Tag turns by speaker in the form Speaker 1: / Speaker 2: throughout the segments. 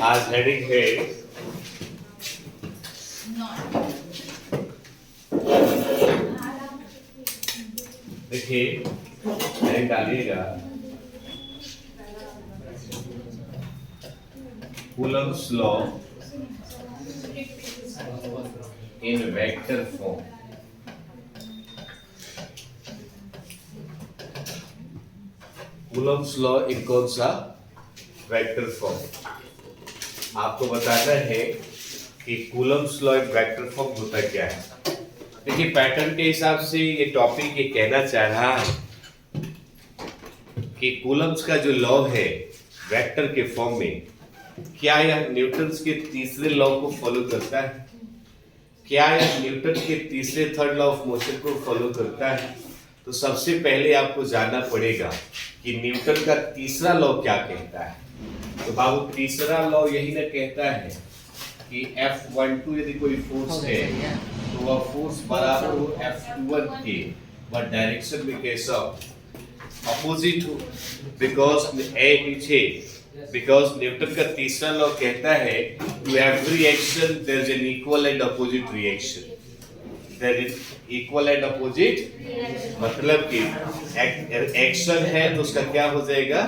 Speaker 1: आज हेडिंग है देखिए हेडिंग डालिएगा Coulomb's law in vector form. Coulomb's law एक कौन सा वेक्टर फॉर्म। आपको बताना है कि कूलम्स लॉ एक वेक्टर फॉर्म होता क्या है। देखिए पैटर्न के हिसाब से ये टॉपिक ये कहना चाह रहा है कि कूलम्स का जो लॉ है वेक्टर के फॉर्म में, क्या यह न्यूटन्स के तीसरे लॉ को फॉलो करता है, क्या यह न्यूटन के तीसरे थर्ड लॉ ऑफ मोशन को फॉलो करता है। तो सबसे पहले आपको जानना पड़ेगा कि न्यूटन का तीसरा लॉ क्या कहता है। तो बाबू तीसरा लॉ यही ना कहता है कि F12 यदि कोई फोर्स है तो वह फोर्स बराबर हो F21 के, वह डायरेक्शन में कैसा अपोजिट हो। बिकॉज न्यूटन का तीसरा लॉ कहता है to every action there is an equal and opposite reaction. There is equal and opposite मतलब कि एक्शन है तो उसका क्या हो जाएगा,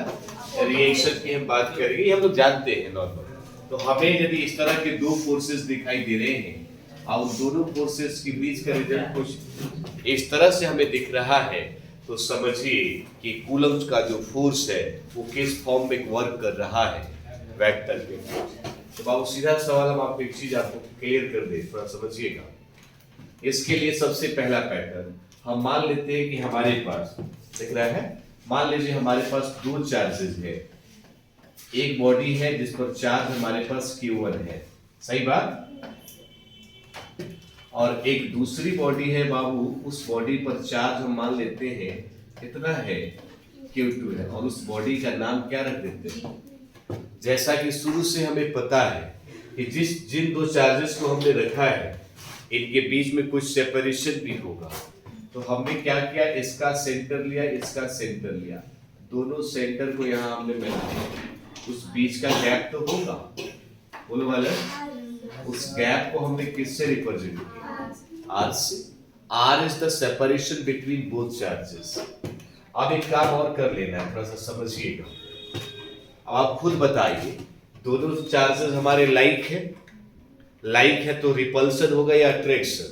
Speaker 1: रिएक्शन की हम बात करेंगे, हम लोग जानते हैं नॉर्मल। तो हमें यदि इस तरह के दो फोर्सेस दिखाई दे रहे हैं और उन दोनों फोर्सेस के बीच का रिजल्ट कुछ इस तरह से हमें दिख रहा है, तो समझिए कि कूलम्स का जो फोर्स है वो किस फॉर्म में वर्क कर रहा है, वेक्टर के। तो बाबू सीधा सवाल हम आपको एक चीज आपको क्लियर कर दे, थोड़ा समझिएगा। इसके लिए सबसे पहला पैटर्न हम मान लेते हैं कि हमारे पास दिख रहा है, मान लीजिए हमारे पास दो चार्जेस है, एक बॉडी है जिस पर चार्ज हमारे पास Q1 है, सही बात, और एक दूसरी बॉडी है बाबू, उस बॉडी पर चार्ज हम मान लेते हैं कितना है, Q2 है, और उस बॉडी का नाम क्या रख देते हैं। जैसा कि शुरू से हमें पता है कि जिन दो चार्जेस को हमने रखा है इनके बीच में कुछ सेपरेशन भी होगा। तो हमने क्या किया, इसका सेंटर लिया, इसका सेंटर लिया, दोनों सेंटर को यहाँ हमने मिलाया, उस बीच का गैप तो होगा, बोलो वाले, उस गैप को हमने किससे रिप्रेजेंट किया, R से। R is the separation between both charges. अब एक काम और कर लेना है, थोड़ा सा समझिएगा। अब आप खुद बताइए, दोनों चार्जेस हमारे लाइक है तो रिपल्सन होगा या अट्रैक्शन,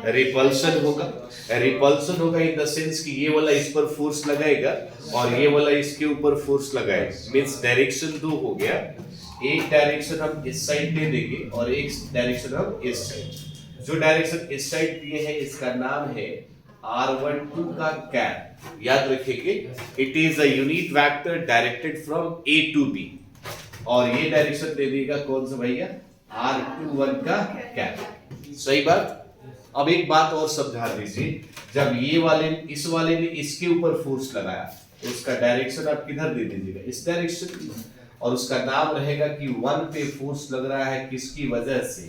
Speaker 1: रिपल्सन होगा। रिपल्सन होगा इन द सेंस कि ये वाला इस पर फोर्स लगाएगा और ये वाला इसके ऊपर फोर्स लगाएगा, मींस डायरेक्शन दो हो गया। एक डायरेक्शन हम इस साइड दे देंगे और एक डायरेक्शन हम इस साइड। जो डायरेक्शन इस साइड दिए हैं इसका नाम है R12 का कैप, याद रखिएगा। It is a unit vector directed from A to B, और ये डायरेक्शन दे देगा कौन सा भैया, R21 का कैप, सही बात। अब एक बात और समझा दीजिए, जब ये वाले इस वाले ने इसके ऊपर फोर्स लगाया तो उसका डायरेक्शन आप किधर दे दीजिएगा, इस डायरेक्शन, और उसका नाम रहेगा कि 1 पे फोर्स लग रहा है, किसकी वजह से।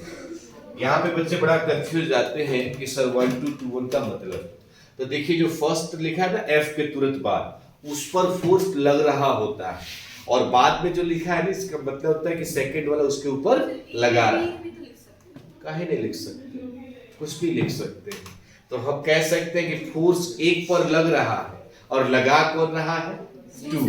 Speaker 1: यहाँ पे बच्चे बड़ा कंफ्यूज जाते हैं कि सर 1 to 2 1 का मतलब। तो देखिए जो फर्स्ट लिखा है ना F के तुरंत बाद, उस पर फोर्स लग रहा होता है, और बाद में जो लिखा है ना इसका मतलब होता है कि सेकंड वाला उसके ऊपर लगा रहा है। काहे नहीं लिख सकते, कुछ भी लिख सकते हैं। तो हम कह सकते हैं कि फोर्स एक पर लग रहा है और लगा कौन रहा है, 2,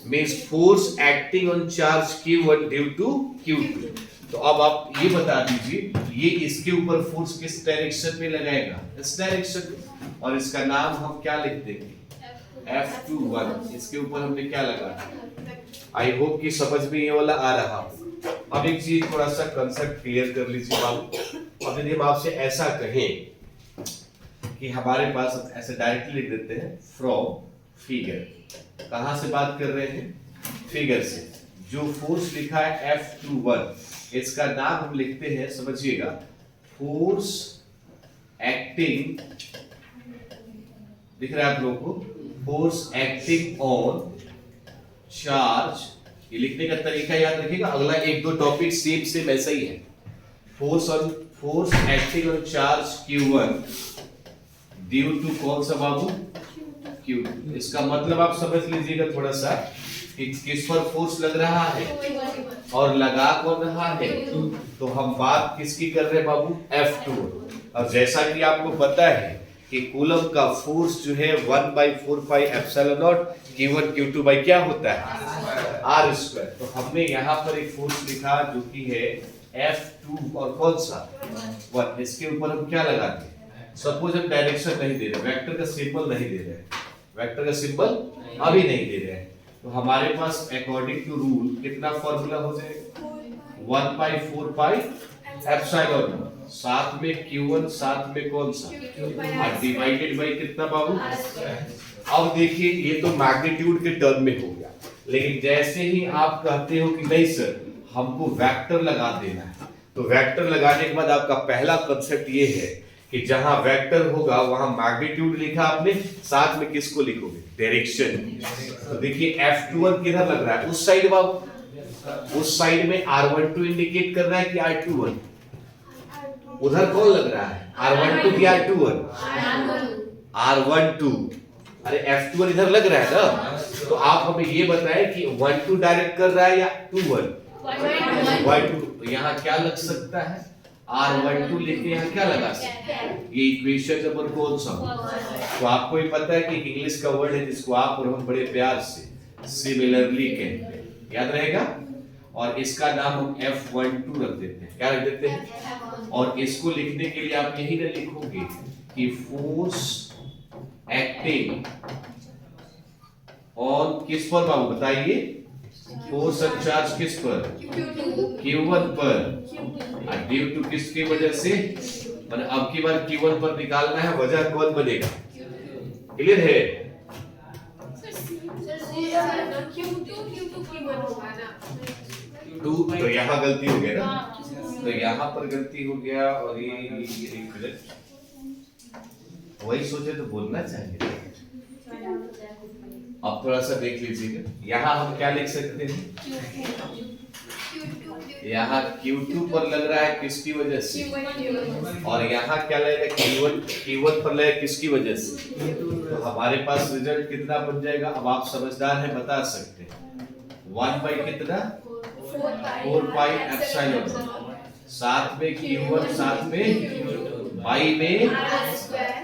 Speaker 1: means force acting on charge Q1 due to Q2। तो अब आप ये बता दीजिए, ये इसके ऊपर फोर्स किस डायरेक्शन में लगाएगा, इस डायरेक्शन में, और इसका नाम हम क्या लिख देंगे, F21। इसके ऊपर हमने क्या लगाया, आई होप कि समझ में ये वाला आ रहा हो। अब एक चीज थोड़ा सा कंसेप्ट क्लियर कर लीजिए बाबू। अब यदि हम आपसे ऐसा कहें कि हमारे पास, ऐसे डायरेक्टली लिख देते हैं फ्रॉम फिगर, कहां से बात कर रहे हैं, फिगर से। जो फोर्स लिखा है F21, इसका नाम हम लिखते हैं, समझिएगा, फोर्स एक्टिंग, दिख रहा है आप लोगों को, फोर्स एक्टिंग ऑन चार्ज। ये लिखने का तरीका याद रखिएगा, अगला एक दो टॉपिक सेम ऐसा ही है। Force acting on charge Q1 due to कौन सा बाबू, Q2। इसका मतलब आप समझ लीजिएगा थोड़ा सा कि किस पर फोर्स लग रहा है और लगा कौन रहा है, तो हम बात किसकी कर रहे हैं बाबू, F2। और जैसा कि आपको पता है कि कूलम का फोर्स जो है 1/4 pi epsilon not Q1 Q2 by क्या होता है, R स्क्वायर। तो हमने यहाँ पर एक फोर्स लिखा जो कि है F2 और कौन सा 1। इसके ऊपर हम क्या लगाते हैं, सपोज हम डायरेक्शन नहीं दे रहे, वेक्टर का सिंबल नहीं दे रहे, वेक्टर का सिंबल अभी नहीं दे रहे हैं, तो हमारे पास अकॉर्डिंग टू रूल कितना फॉर्मूला हो जाएगा, 1/4 पाई एप्सिलॉन नॉट, साथ में Q1 साथ में कौन सा और डिवाइडेड बाई कितना बाबू। अब देखिए ये तो मैग्नीट्यूड के टर्म में हो गया, लेकिन जैसे ही आप कहते हो कि नहीं सर हमको वेक्टर लगा देना है, तो वेक्टर लगाने के बाद आपका पहला कांसेप्ट ये है कि जहां वेक्टर होगा वहां मैग्नीट्यूड लिखा आपने, साथ में किसको लिखोगे, डायरेक्शन। तो देखिए F21 किधर लग रहा है, उस साइड बाबू, उस साइड में R12 इंडिकेट कर रहा है कि R21, उधर कौन लग रहा है, R12 की R21, R12, अरे F21 इधर लग रहा है ना। तो आप हमें ये बताएं कि 12 डायरेक्ट कर रहा है या 21, 12। तो यहाँ क्या लग सकता है, R12 लेके यहाँ क्या लगा सकते हैं, ये इक्वेशन नंबर कौन सा। तो आपको ही पता है कि इंग्लिश का वर्ड है जिसको आप और हम बड़े प्यार से सिमिलरली कहते हैं, याद रहेगा। और इसका नाम हम F12 रख देते हैं, क्या रख देते हैं। और इसको लिखने के लिए आप यही ना लिखोगे कि फोर्स एक्टिंग ऑन किस पर बाबू बताइए, फोर्स एंड चार्ज किस पर, Q1 पर, ड्यू टू किसकी वजह से, मतलब अब की बार Q1 पर निकालना है, वजह कौन बनेगा, क्लियर है। तो यहाँ गलती हो गया ना, तो यहाँ पर गलती हो गया और ये वही सोचे तो बोलना चाहिए। अब थोड़ा सा देख लीजिएगा, यहाँ हम क्या लिख सकते हैं, यहाँ Q2 पर लग रहा है किसकी वजह से, और यहाँ क्या लगेगा Q1 पर लगेगा किसकी वजह से। तो हमारे पास रिजल्ट कितना बन जाएगा, अब आप समझदार हैं बता सकते हैं, 1 बाई कितना 4 पाई एप्सिलॉन, साथ में Q1 साथ में बाई में,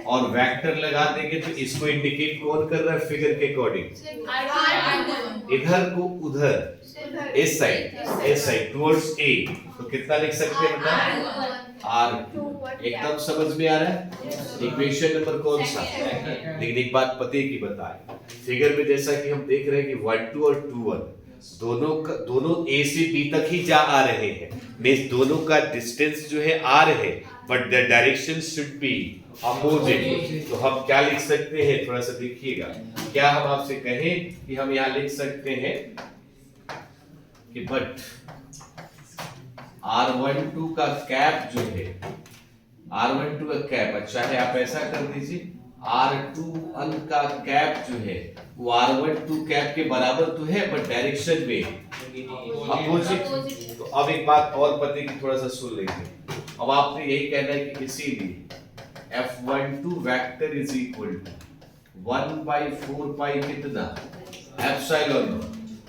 Speaker 1: और वेक्टर लगा देंगे तो इसको इंडिकेट कौन कर रहा है, फिगर के अकॉर्डिंग, इधर को उधर, इस साइड टुवर्ड्स A। तो कितना लिख सकते हैं बता, R2। एकदम समझ में आ रहा है, इक्वेशन नंबर कौन सा। लेकिन एक बात पते की बताए, फिगर में जैसा कि हम देख रहे हैं कि 12 और 21 दोनों A से B तक ही जा आ रहे हैं, मींस दोनों का डिस्टेंस जो है R है, but the direction should be opposite. तो हम क्या लिख सकते हैं, थोड़ा सा देखिएगा, क्या हम आपसे कहें कि हम यहाँ लिख सकते हैं कि बट R12 का कैप जो है, R12 का कैप, अच्छा है आप ऐसा कर दीजिए, R21 का कैप जो है वो R12 कैप के बराबर तो है बट डायरेक्शन में अपोजिट। तो अब एक बात और पते की थोड़ा सा सुन लेंगे, अब आपने यही कहना है कि इसीलिए F12 vector is equal to 1/4 pi कितना एप्सिलॉन,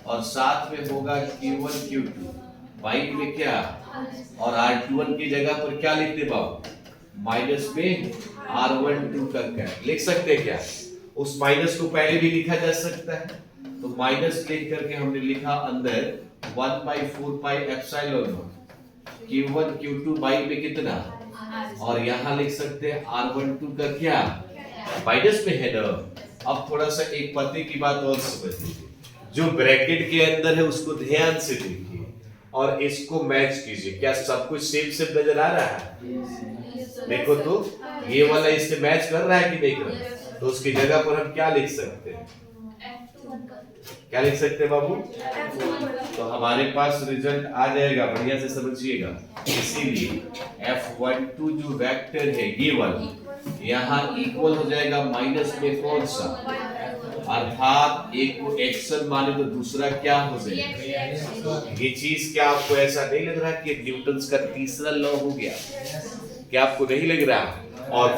Speaker 1: और साथ में होगा Q1 Q2 बाई में क्या, और R21 की जगह पर क्या लिखते बाबू, माइनस में R12 का कैप लिख सकते हैं क्या। उस माइनस को पहले भी लिखा जा सकता है, तो माइनस लिख करके हमने लिखा अंदर 1/4 pi epsilon Q1 Q2 by में कितना, और यहाँ लिख सकते हैं R12 का क्या, माइनस में है ना। अब थोड़ा सा एक पते की बात और समझ लीजिए, जो ब्रैकेट के अंदर है उसको ध्यान से देखिए और इसको मैच कीजिए, क्या सब कुछ सेम सेम नजर आ रहा है। देखो तो ये वाला इससे मैच कर रहा है कि नहीं कर रहा है, तो उसकी जगह पर हम क्या लिख सकते हैं, क्या लिख सकते हैं बाबू। तो हमारे पास रिजल्ट आ जाएगा, बढ़िया से समझिएगा। इसीलिए F12 जो वेक्टर है ये वाला यहाँ इक्वल हो जाएगा माइनस में कौन सा, अर्थात एक को एक्शन माने तो दूसरा क्या हो जाएगा। ये चीज क्या आपको ऐसा नहीं लग रहा कि न्यूटन का तीसरा लॉ हो गया, क्या आपको नहीं लग रहा। और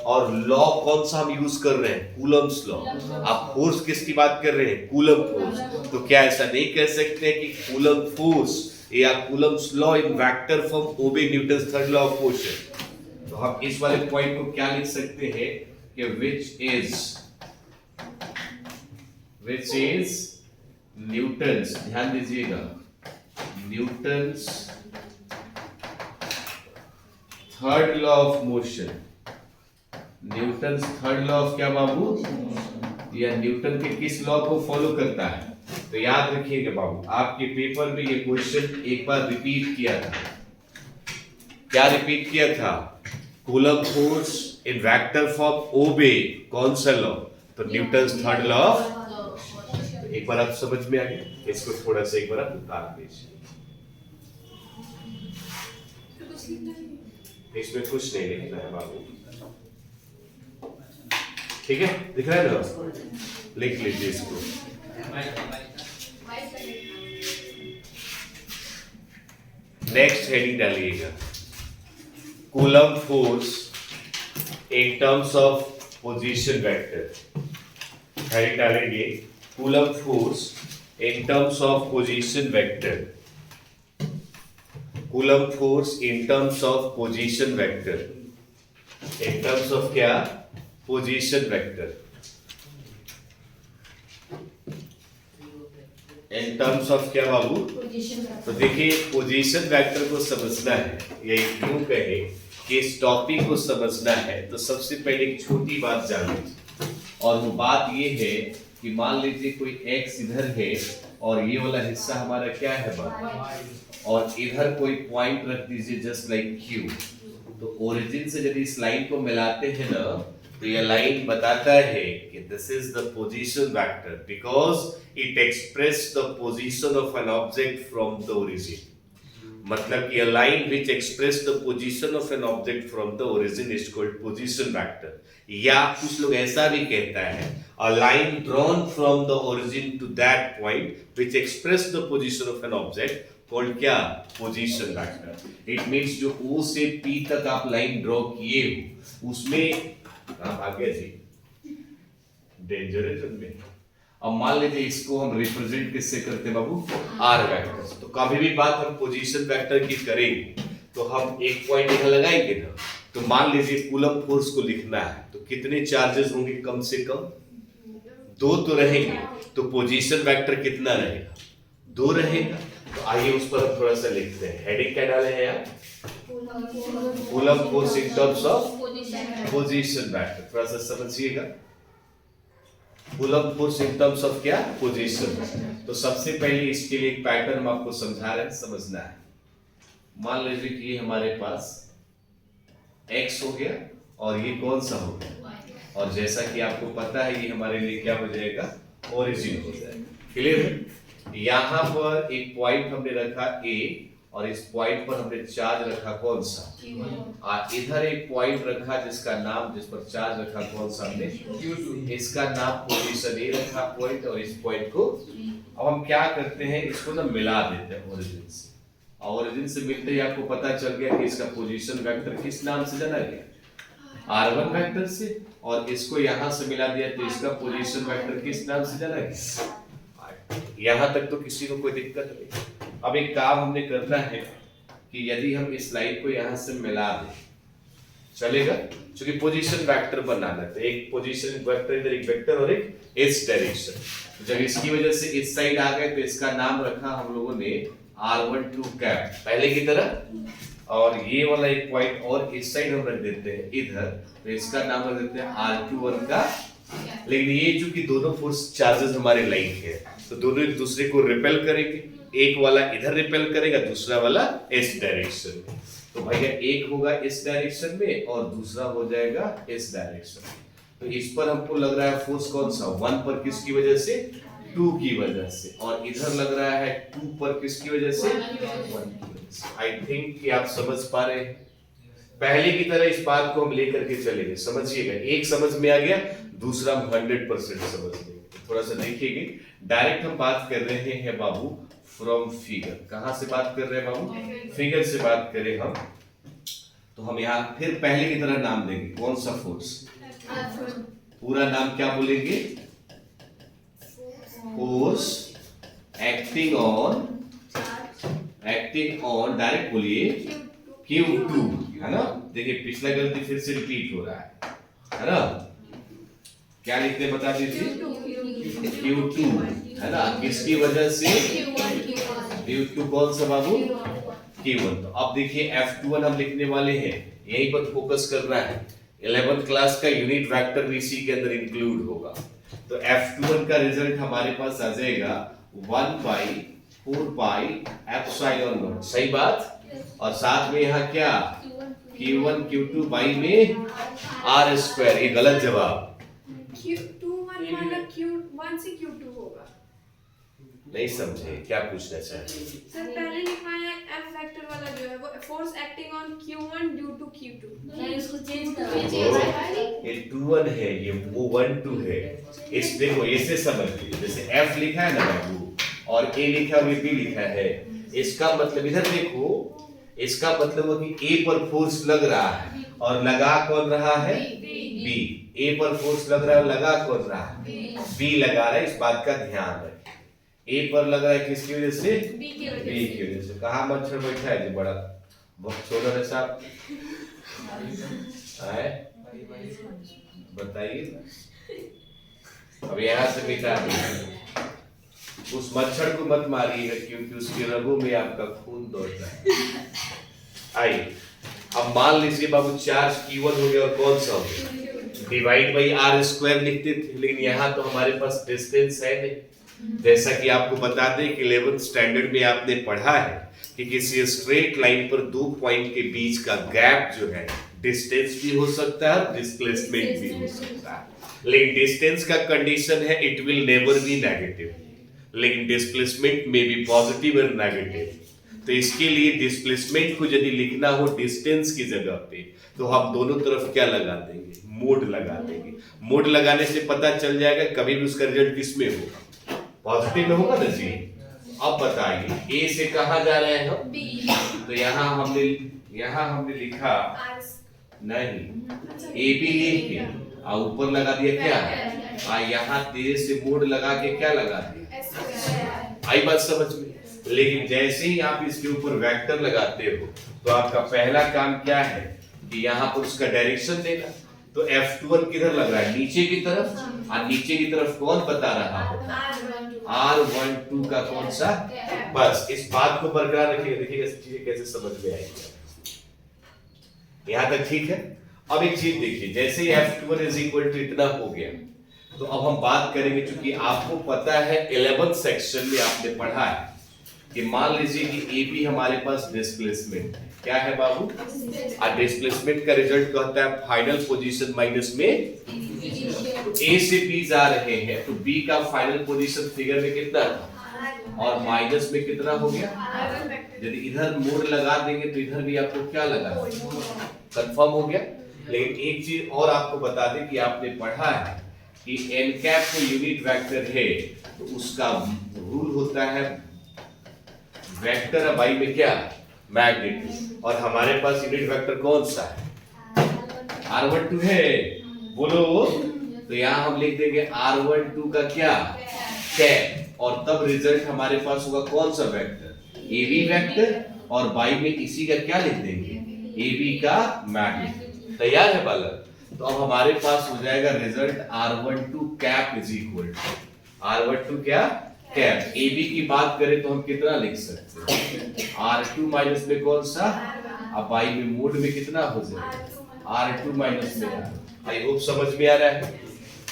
Speaker 1: और लॉ कौन सा हम यूज कर रहे हैं? Coulomb's law. आप फोर्स किसकी बात कर रहे हैं? Coulomb force. तो क्या ऐसा नहीं कह सकते कि कूलम फोर्स या Coulomb's law in vector form obey Newton's third law of motion? तो हम इस वाले पॉइंट को क्या लिख सकते हैं कि which is न्यूटन्स, ध्यान दीजिएगा, Newton's third law of motion. Newton's third law of क्या बाबू? या न्यूटन के किस लॉ को फॉलो करता है? तो याद रखिएगा बाबू, आपके पेपर में ये क्वेश्चन एक बार रिपीट किया था। क्या रिपीट किया था? Coulomb force in vector form obey कौन सा लॉ? तो न्यूटन्स थर्ड लॉ ऑफ। एक बार आप समझ में आ गया? इसको थोड़ा सा एक बार आप उतार दीजिए। इसमें कुछ नहीं लिखना है बाबू, ठीक है? दिख रहा है ना? लिख लीजिए इसको। नेक्स्ट हेडिंग डालिएगा, Coulomb force in terms of position vector. Heading डालेंगे Coulomb force in terms of position vector. Coulomb force in terms of position vector. In terms of क्या? Position vector. In terms of क्या बाबू? तो देखिए, position vector को समझना है या यूं कहे कि इस टॉपिक को समझना है तो सबसे पहले एक छोटी बात जान लीजिए, और वो बात ये है कि मान लीजिए कोई x इधर है और ये वाला हिस्सा हमारा क्या है बाबू, और इधर कोई पॉइंट रख दीजिए जस्ट लाइक Q। तो ओरिजिन से यदि इस लाइन को मिलाते हैं ना, तो ये लाइन बताता है कि this is the position vector because it express the position of an object from the origin. मतलब कि a line which express the position of an object from the origin is called position vector। या कुछ लोग ऐसा भी कहता है a line drawn from the origin to that point which express the position of an object called क्या? position vector। it means जो O से P तक आप लाइन ड्रॉ किए हो उसमें आप आगे जी डेंजर है तुमने। अब मान लीजिए इसको हम रिप्रेजेंट किससे करते हैं बाबू? Are vector. तो कभी भी बात हम पोजीशन वेक्टर की करेंगे तो हम एक पॉइंट यहां लगाएंगे ना, तो मान लीजिए कूलम फोर्स को लिखना है तो कितने चार्जेस होंगे? कम से कम 2 तो रहेंगे। तो पोजीशन वेक्टर कितना रहेगा? 2 रहेगा। तो आइए उस पर थोड़ा सा लिखते हैं। हेडिंग क्या डाले हैं यार? Coulomb force in terms of position vector. थोड़ा सा समझिएगा, coulomb force in terms of क्या? पोजीशन। तो सबसे पहले इसके लिए एक पैटर्न हम आपको समझा रहे हैं, समझना है। मान लीजिए कि ये हमारे पास x हो गया और ये कौन सा हो गया, और जैसा कि आपको पता है ये हमारे लिए क्या हो जाएगा? ओरिजिन हो जाएगा। क्लियर है? यहां पर एक पॉइंट हमने रखा A और इस पॉइंट पर हमने चार्ज रखा कौन सा? और इधर एक पॉइंट रखा जिसका नाम, जिस पर चार्ज रखा कौन सा हमने? Q2। इसका नाम पोजीशन A रखा पॉइंट, और इस पॉइंट को अब हम क्या करते हैं, इसको ना मिला देते हैं ओरिजिन से। और ओरिजिन से मिलते ही आपको पता चल गया कि इसका पोजीशन वेक्टर किस नाम से जाना गया? R1 वेक्टर से। और इसको यहां से मिला दिया तो इसका पोजीशन वेक्टर किस नाम से जाना गया? यहां तक तो किसी को कोई दिक्कत नहीं। अब एक काम हमने करना है कि यदि हम इस लाइन को यहां से मिला दें, चलेगा? क्योंकि पोजीशन वेक्टर बनाना है, एक पोजीशन वेक्टर इधर, एक वेक्टर और एक इस डायरेक्शन। तो जब इसकी वजह से इस साइड आ गए तो इसका नाम रखा हम लोगों ने R12 कैप पहले की तरह, और ये वाला एक पॉइंट और इस साइड हम रख देते हैं इधर, तो इसका नाम रख देते हैं R21 का। लेकिन ये चूंकि दोनों फोर्स चार्जेस हमारे लाइन के हैं तो दोनों एक दूसरे को रिपेल करेंगे। एक वाला इधर रिपेल करेगा, दूसरा वाला इस डायरेक्शन में। तो भैया एक होगा इस डायरेक्शन में और दूसरा हो जाएगा इस डायरेक्शन में। तो इस पर हमको लग रहा है फोर्स कौन सा? 1 पर किसकी वजह से? 2 की वजह से। और इधर लग रहा है 2 पर किसकी वजह से? 1 की वजह से। आई थिंक कि आप समझ पा रहे हैं। पहले की तरह इस बात को हम लेकर के चलेंगे, समझिएगा। एक समझ में आ गया, दूसरा हम 100% समझ लेंगे। थोड़ा सा देखिएगा, डायरेक्ट हम बात कर रहे हैं बाबू फ्रॉम फिगर। कहां से बात कर रहे हैं बाबू? फिगर से बात करें हम तो हम यहाँ फिर पहले की तरह नाम देंगे। कौन सा फोर्स? पूरा नाम क्या बोलेंगे? फोर्स एक्टिंग ऑन डायरेक्ट बोलिए Q2, है ना। देखिए पिछला गलती फिर से रिपीट हो रहा है ना। क्या लिखते हैं बता दीजिए? Q2, है ना। किसकी वजह से? Q2 कौन सा बाबू? Q1। तो अब देखिए F21 हम लिखने वाले हैं, यहीं पर फोकस करना है। 11th क्लास का यूनिट वेक्टर भी इसी के अंदर इंक्लूड होगा। तो F21 का रिजल्ट हमारे पास आ जाएगा 1/4 पाई एप्सिलॉन नॉट। सही बात। और साथ में यहाँ क्या? Q1 Q2 बाई में R स्क्वायर। ये गलत जवाब।
Speaker 2: Q21 वाला Q1 से Q2 होगा।
Speaker 1: नहीं समझे क्या पूछना चाहते?
Speaker 2: सर पहले लिखा है F वेक्टर वाला जो है वो force acting on Q1 due to Q2।
Speaker 3: नहीं उसको चेंज करो।
Speaker 1: ये 2-1 है, ये वो 1-2 है। इस देखो इसे समझिए, जैसे F लिखा है ना बाबू और A लिखा है, B लिखा है। इसका मतलब इधर देखो, इसका मतलब है कि A पर फोर्स लग रहा है और लगा कौन रहा है? B। A पर फोर्स लग रहा है और लगा कौन रहा है? B लगा रहा है। इस बात का ध्यान रखें। A पर लग रहा है किसकी वजह से?
Speaker 2: B की
Speaker 1: वजह से। कहाँ मच्छर बैठा है जो बड़ा बहुत छोटा है साहब? बताइए। अब यहाँ से मिटा दीजिए। उस मच्छर को मत मारिएगा क्योंकि उसकी रगों में आपका खून दौड़ता है। आइए अब मान लीजिए बाबू चार्ज Q1 हो गया और कौन सा हो गया? डिवाइड बाई R स्क्वायर लिखते थे, लेकिन यहाँ तो हमारे पास डिस्टेंस है नहीं। जैसा कि आपको बता दें कि 11th स्टैंडर्ड में आपने पढ़ा है कि किसी स्ट्रेट लाइन पर दो पॉइंट के बीच का गैप जो है डिस्टेंस भी हो सकता है, डिस्प्लेसमेंट भी हो सकता है। लेकिन डिस्टेंस का कंडीशन है it will never be negative, लेकिन डिस्प्लेसमेंट में भी पॉजिटिव और नेगेटिव। तो इसके लिए डिस्प्लेसमेंट को यदि लिखना हो डिस्टेंस की जगह पे तो हम दोनों तरफ क्या लगा देंगे? मोड लगा देंगे। मोड लगाने से पता चल जाएगा कभी भी उसका रिजल्ट किस में होगा? पॉजिटिव में होगा ना जी। अब बताइए A से कहाँ जा रहे हैं हम? B। तो यहाँ हमने लिखा नहीं, AB लिख के और ऊपर लगा दिया क्या? यहाँ तेरे से मोड लगा के क्या लगा दिया? आई बात समझ में? लेकिन जैसे ही आप इसके ऊपर वेक्टर लगाते हो तो आपका पहला काम क्या है कि यहाँ पर उसका डायरेक्शन देना। तो F21 किधर लग रहा है? नीचे की तरफ। और नीचे की तरफ कौन बता रहा हो? R12 का कौन सा? बस इस बात को बरकरार रखिएगा। देखिएगा चीजें कैसे समझ में आएगी। यहाँ तक ठीक है। अब एक चीज देखिए, जैसे ही F21 इज इक्वल टू इतना हो गया तो अब हम बात करेंगे, क्योंकि आपको पता है 11th सेक्शन में आपने पढ़ा है कि मान लीजिए कि AB हमारे पास डिस्प्लेसमेंट है। क्या है बाबू? और डिस्प्लेसमेंट का रिजल्ट कहता है फाइनल पोजीशन माइनस में A से B जा रहे हैं तो B का फाइनल पोजीशन फिगर में कितना था और माइनस में कितना हो गया? यदि इधर मोड लगा देंगे तो इधर भी आपको क्या लगा? कंफर्म हो गया। लेकिन एक चीज और आपको बता दें कि आपने पढ़ा है कि n कैप को यूनिट वेक्टर है तो उसका रूल होता है वेक्टर बाई में क्या? मैग्नीट्यूड। और हमारे पास यूनिट वेक्टर कौन सा है? R12 है। बोलो। तो यहाँ हम लिख देंगे R12 का क्या? कैप। और तब रिजल्ट हमारे पास होगा कौन सा वेक्टर? AB vector. और बाई में इसी का क्या लिख देंगे? AB का मैग्नीट्यूड। तैयार है बालक? तो अब हमारे पास हो जाएगा result R12 cap is equal to R12 क्या? कैप। AB की बात करें तो हम कितना लिख सकते हैं? R2 माइनस में कौन सा? अब बाई में मोड में कितना हो जाएगा? R2 माइनस में। आई होप समझ में आ रहा है।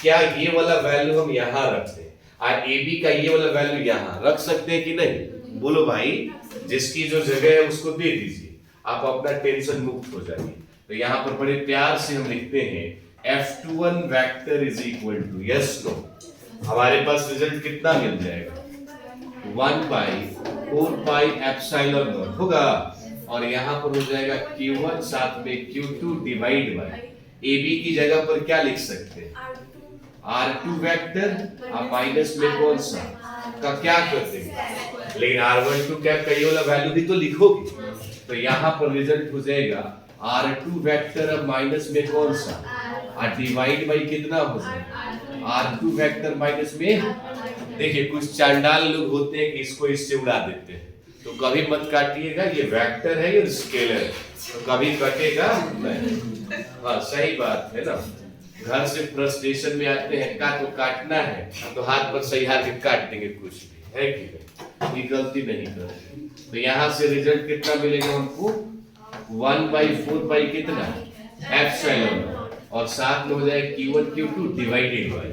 Speaker 1: क्या ये वाला वैल्यू हम यहाँ रखते हैं और AB का ये वाला वैल्यू यहाँ रख सकते हैं कि नहीं? बोलो भाई। जिसकी जो जगह है उसको दे दीजिए, आप अपना टेंशन मुक्त हो जाइए। तो यहाँ पर बड़े प्यार से हम लिखते हैं F21 vector is equal to, yes no, हमारे पास रिजल्ट कितना मिल जाएगा? 1/4 पाई एप्सिलॉन नॉट होगा। और यहाँ पर हो जाएगा Q1 साथ में Q2 डिवाइड बाय AB की जगह पर क्या लिख सकते हैं? R2 vector. आप माइनस में कौन सा का क्या कर देंगे? लेकिन R12 कैप का ये वाला वैल्यू भी तो लिखोगे। तो यहाँ पर रिजल्ट हो जाएगा R2 वेक्टर अब माइनस में कौन सा, और डिवाइड बाई कितना हो जाएगा, R2 वेक्टर माइनस में। देखिए कुछ चांडाल लोग होते हैं कि इसको इससे उड़ा देते हैं, तो कभी मत काटिएगा, ये वेक्टर है ये स्केलर है, तो कभी कटेगा नहीं। हाँ सही बात है ना। घर से फ्रस्ट्रेशन में आते हैं, का तो काटना है तो हाथ पर सही हाथ के काट देंगे, कुछ भी है कि नहीं, ये गलती नहीं करें। तो यहाँ से रिजल्ट कितना मिलेगा हमको, 1/4 बाई कितना एप्सिलॉन, और साथ में हो जाए Q1 Q2 divided by,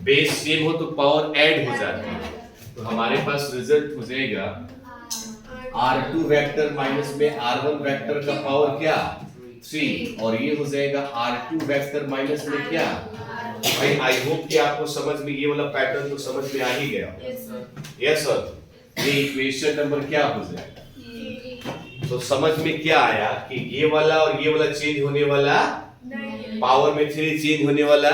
Speaker 1: base same हो तो पावर ऐड हो जाती है, तो हमारे पास रिजल्ट हो जाएगा R2 वेक्टर माइनस में R1 वेक्टर का पावर क्या 3, और ये हो जाएगा R2 वेक्टर माइनस में क्या। भाई आई होप कि आपको समझ में ये वाला पैटर्न तो समझ में आ ही गया। यस सर, ये इक्वेशन नंबर क्या हो जाएगा। तो समझ में क्या आया कि ये वाला और ये वाला चेंज होने वाला, पावर में 3 चेंज होने वाला,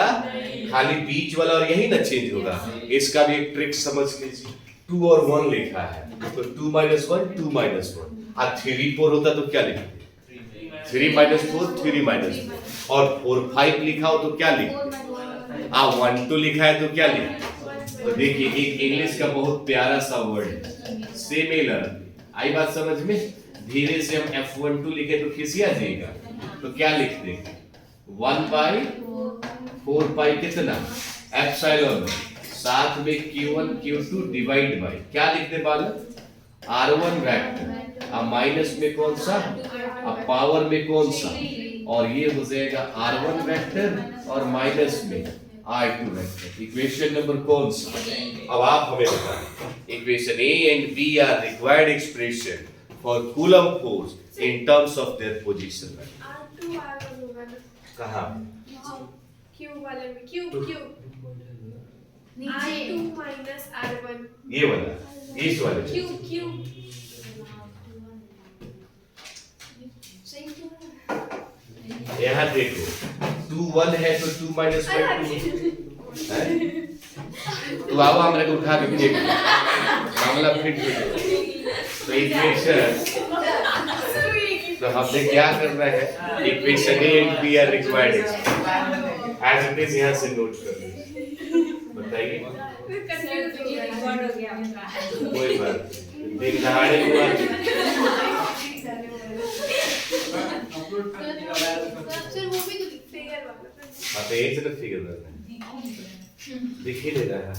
Speaker 1: खाली बीच वाला और यही ना चेंज होगा। इसका भी एक ट्रिक समझ लीजिए, 2 और 1 लिखा है तो 2 - 1 2 - 1, और 3 4 होता तो क्या लिखते, 3 - 4 3 - 4, और 4 5 लिखा हो तो क्या लिखते, 1 2 लिखा है तो क्या लिखते। तो देखिए एक इंग्लिश का बहुत प्यारा सा वर्ड सिमिलर, आई बात समझ में। धीरे से हम F12 लिखे तो खिसिया जाएगा, तो क्या लिखते, 1/4 पाई कितना एप्सिलॉन, साथ में Q1 Q2 डिवाइड बाई क्या लिखते बालक, R1 वेक्टर, अब माइनस में कौन सा, अब पावर में कौन सा, और ये हो जाएगा R1 वेक्टर और माइनस में R2 वेक्टर। इक्वेशन नंबर कौन सा, अब आप हमें बताएं। Equation A and B are required expression for Coulomb force in terms of their position।
Speaker 2: R2 R1 होगा ना,
Speaker 1: कहाँ,
Speaker 2: Q वाले में Q
Speaker 3: नीचे
Speaker 2: R2 minus R1
Speaker 1: ये वाला, इस वाले
Speaker 2: Q
Speaker 1: यहाँ देखो 2 1 है तो 2 - 1 2 है, तो आओ हमरा को उठा के देख मामला फिट हो जाए। तो इक्वेशन, तो हमने क्या करना है, equation A and B are required as it is, यहाँ से नोट कर लीजिए। बताइए कोई बात दिन दहाड़े हुआ,
Speaker 2: सर वो भी तो फिगर वाला
Speaker 1: आप एक तरफ फिगर करना है, दिख ही नहीं रहा है।